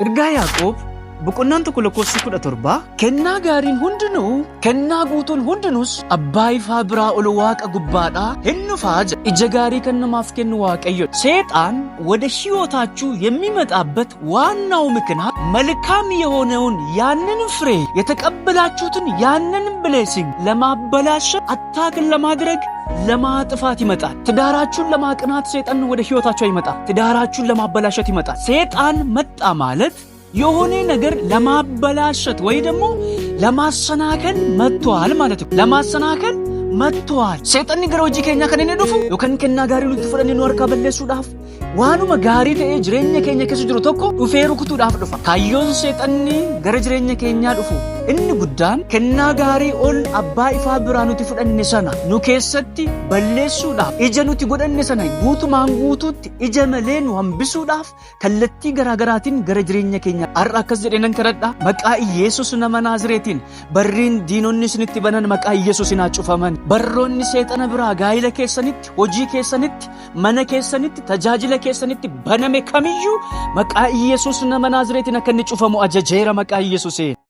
Ergaa Yaaqoob boqonnaan tokko lakkoofsi 17 kennaa gaariin hundinuu kennaa guutuun hundinuus abbaa ifaa biraa ol waaqa gubbaadhaa hin dhufaa jedha. Ija gaarii kan namaaf kennu Waaqayyo. ሰይጣን ወደ ሕይወታችሁ የሚመጣበት ዋናው ምክንያት መልካም የሆነውን ያንን ፍሬ የተቀበላችሁትን ያንን ብሌሲንግ ለማበላሸት አታክን ለማድረግ ለማጥፋት ይመጣል። ትዳራችሁን ለማቅናት ሰይጣን ወደ ሕይወታችሁ ይመጣል። ትዳራችሁን ለማበላሸት ይመጣል። ሰይጣን መጣ ማለት የሆነ ነገር ለማበላሸት ወይ ደግሞ ለማሰናከል መጥቷል ማለት ነው። ለማሰናከል መጥቷል። ሰይጣን ገሮጂ ከኛ ከነነ ዱፉ ዮከን ከና ጋሪ ሉት ፍረን ነው አርካ በለሱዳፍ ዋኑማ ጋሪ ተኤ ጅሬኛ ከኛ ከሱ ጅሩ tokko ዱፌሩ ኩቱዳፍ ዱፋ ካዮን ሰይጣን ገረ ጅሬኛ ከኛ ዱፉ inni guddaan kennaa gaarii ol abbaa ifaa biraa nuti fudhanne sana nu keessatti balleessuudhaaf ija nuti godhanne sana guutumaan guutuutti ija malee nu hambisuudhaaf kallattii garaagaraatiin gara jireenya keenya har'a akkas jedhee nan kadhadha maqaa Yesuus nama Naazreetiin barriin diinonni isinitti banan maqaa Yesuusin haa cufaman barroonni seexana biraa gaa'ila keessanitti hojii keessanitti mana keessanitti tajaajila keessanitti baname kamiyyuu maqaa Yesuus nama Naazreetiin akka inni cufamu ajajeera maqaa Yesuusiin.